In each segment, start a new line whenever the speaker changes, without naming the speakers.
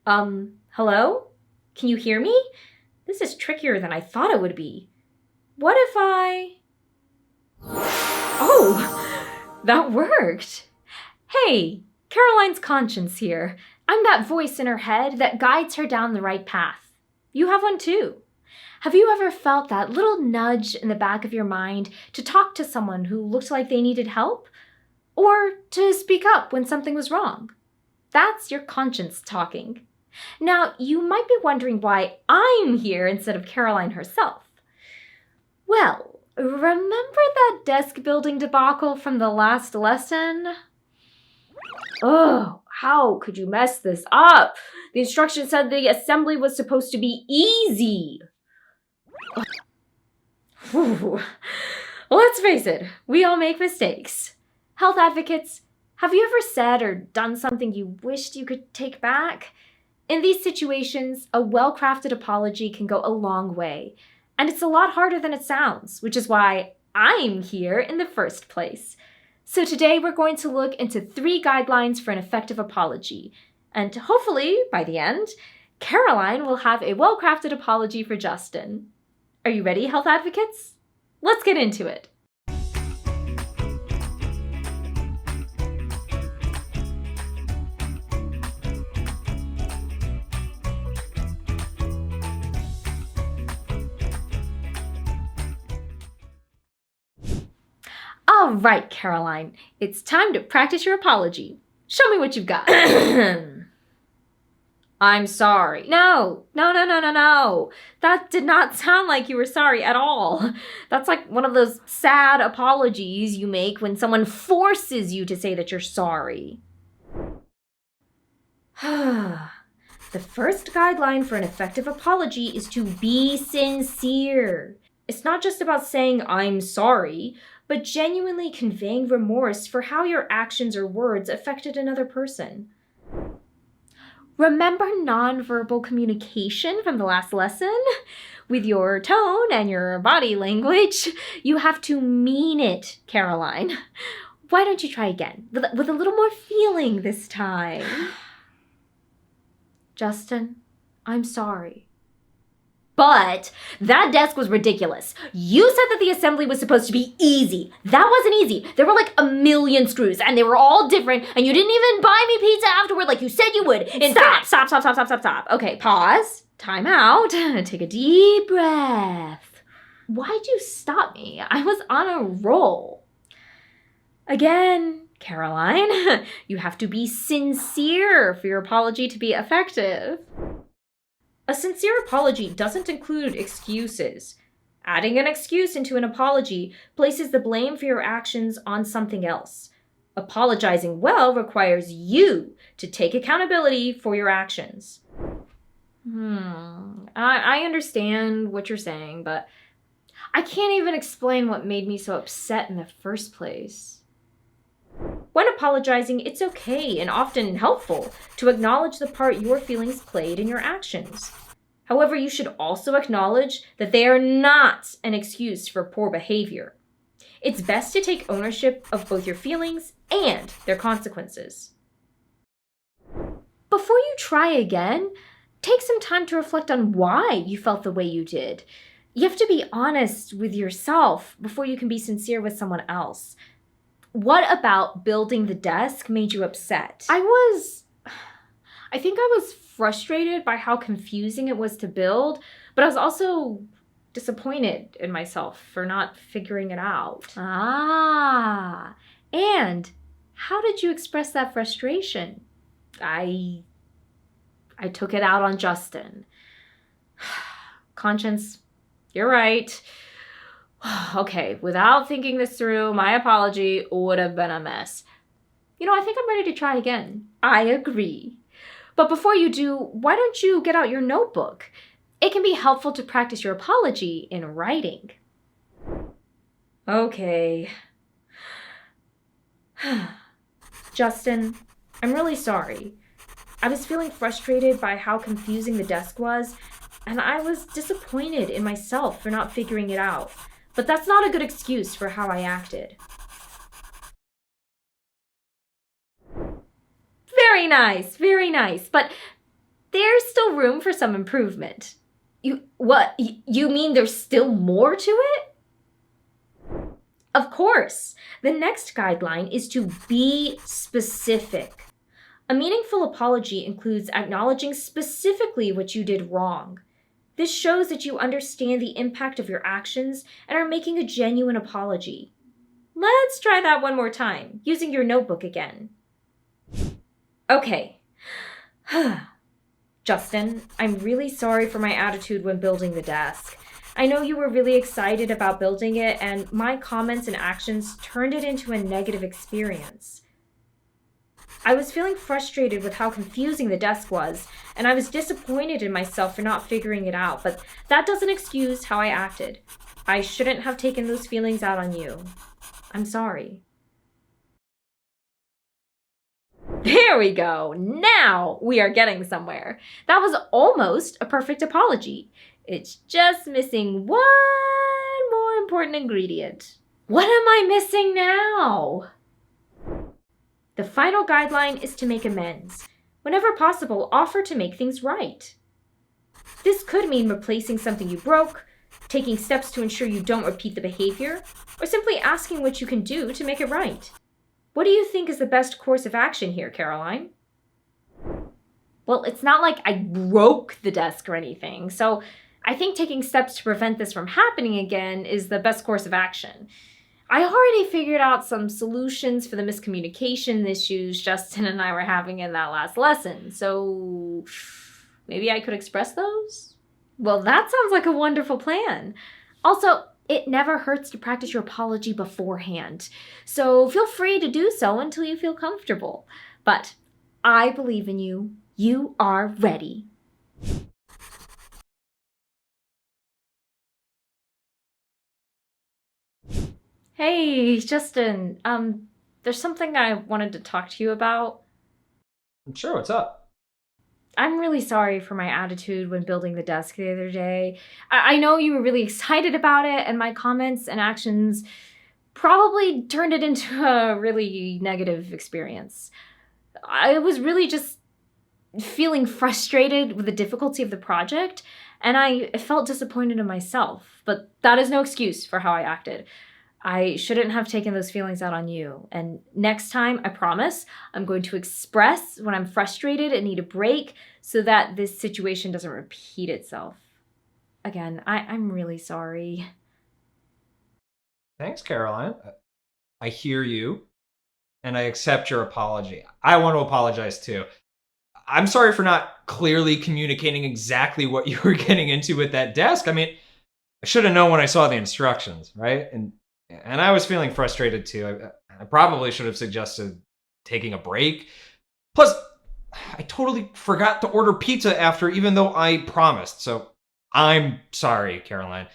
Hello? Can you hear me? This is trickier than I thought it would be. What if I... Oh, that worked. Hey, Caroline's conscience here. I'm that voice in her head that guides her down the right path. You have one too. Have you ever felt that little nudge in the back of your mind to talk to someone who looked like they needed help? Or to speak up when something was wrong? That's your conscience talking. Now, you might be wondering why I'm here instead of Caroline herself. Well, remember that desk building debacle from the last lesson? Oh, how could you mess this up? The instructions said the assembly was supposed to be easy. Whew. Let's face it, we all make mistakes. Health advocates, have you ever said or done something you wished you could take back? In these situations, a well-crafted apology can go a long way, and it's a lot harder than it sounds, which is why I'm here in the first place. So today we're going to look into 3 guidelines for an effective apology, and hopefully, by the end, Caroline will have a well-crafted apology for Justin. Are you ready, health advocates? Let's get into it. All right, Caroline, it's time to practice your apology. Show me what you've got. I'm sorry. No. That did not sound like you were sorry at all. That's like one of those sad apologies you make when someone forces you to say that you're sorry. The first guideline for an effective apology is to be sincere. It's not just about saying I'm sorry, but genuinely conveying remorse for how your actions or words affected another person. Remember nonverbal communication from the last lesson? With your tone and your body language, you have to mean it, Caroline. Why don't you try again, with a little more feeling this time? Justin, I'm sorry. But that desk was ridiculous. You said that the assembly was supposed to be easy. That wasn't easy. There were like a million screws and they were all different and you didn't even buy me pizza afterward like you said you would. Stop. Okay, pause. Time out. Take a deep breath. Why'd you stop me? I was on a roll. Again, Caroline, you have to be sincere for your apology to be effective. A sincere apology doesn't include excuses. Adding an excuse into an apology places the blame for your actions on something else. Apologizing well requires you to take accountability for your actions. I understand what you're saying, but I can't even explain what made me so upset in the first place. When apologizing, it's okay and often helpful to acknowledge the part your feelings played in your actions. However, you should also acknowledge that they are not an excuse for poor behavior. It's best to take ownership of both your feelings and their consequences. Before you try again, take some time to reflect on why you felt the way you did. You have to be honest with yourself before you can be sincere with someone else. What about building the desk made you upset? I think I was frustrated by how confusing it was to build, but I was also disappointed in myself for not figuring it out. And how did you express that frustration? I took it out on Justin. Conscience, you're right. Okay, without thinking this through, my apology would have been a mess. I think I'm ready to try again. I agree. But before you do, why don't you get out your notebook? It can be helpful to practice your apology in writing. Okay. Justin, I'm really sorry. I was feeling frustrated by how confusing the desk was, and I was disappointed in myself for not figuring it out. But that's not a good excuse for how I acted. Very nice. But there's still room for some improvement. You mean there's still more to it? Of course. The next guideline is to be specific. A meaningful apology includes acknowledging specifically what you did wrong. This shows that you understand the impact of your actions and are making a genuine apology. Let's try that one more time, using your notebook again. Okay. Justin, I'm really sorry for my attitude when building the desk. I know you were really excited about building it, and my comments and actions turned it into a negative experience. I was feeling frustrated with how confusing the desk was, and I was disappointed in myself for not figuring it out, but that doesn't excuse how I acted. I shouldn't have taken those feelings out on you. I'm sorry. There we go. Now we are getting somewhere. That was almost a perfect apology. It's just missing one more important ingredient. What am I missing now? The final guideline is to make amends. Whenever possible, offer to make things right. This could mean replacing something you broke, taking steps to ensure you don't repeat the behavior, or simply asking what you can do to make it right. What do you think is the best course of action here, Caroline? Well, it's not like I broke the desk or anything, so I think taking steps to prevent this from happening again is the best course of action. I already figured out some solutions for the miscommunication issues Justin and I were having in that last lesson, so maybe I could express those? Well, that sounds like a wonderful plan. Also, it never hurts to practice your apology beforehand, so feel free to do so until you feel comfortable. But I believe in you. You are ready. Hey, Justin, there's something I wanted to talk to you about.
Sure, what's up?
I'm really sorry for my attitude when building the desk the other day. I know you were really excited about it, and my comments and actions probably turned it into a really negative experience. I was really just feeling frustrated with the difficulty of the project, and I felt disappointed in myself. But that is no excuse for how I acted. I shouldn't have taken those feelings out on you. And next time, I promise, I'm going to express when I'm frustrated and need a break so that this situation doesn't repeat itself. Again, I'm really sorry.
Thanks, Caroline. I hear you, and I accept your apology. I want to apologize too. I'm sorry for not clearly communicating exactly what you were getting into with that desk. I mean, I should have known when I saw the instructions, right? And I was feeling frustrated too. I probably should have suggested taking a break. Plus, I totally forgot to order pizza after, even though I promised. So I'm sorry, Caroline.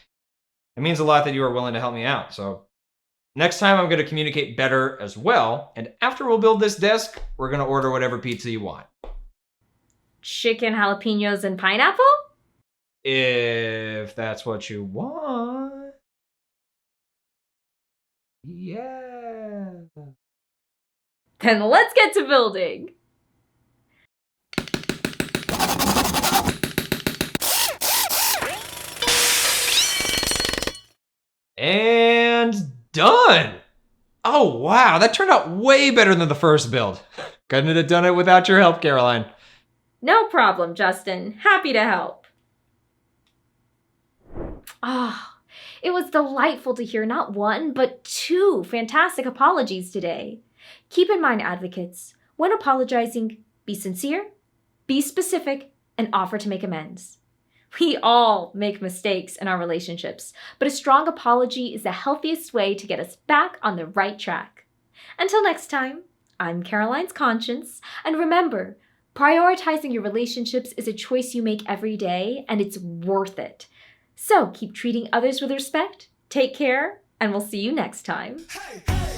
It means a lot that you are willing to help me out. So next time I'm going to communicate better as well. And after we'll build this desk, we're going to order whatever pizza you want.
Chicken, jalapenos, and pineapple?
If that's what you want. Yeah.
Then let's get to building.
And done! Oh, wow, that turned out way better than the first build. Couldn't have done it without your help, Caroline.
No problem, Justin. Happy to help. It was delightful to hear not one, but two fantastic apologies today. Keep in mind, advocates, when apologizing, be sincere, be specific, and offer to make amends. We all make mistakes in our relationships, but a strong apology is the healthiest way to get us back on the right track. Until next time, I'm Caroline's Conscience, and remember, prioritizing your relationships is a choice you make every day, and it's worth it. So keep treating others with respect, take care, and we'll see you next time.
Hey, hey.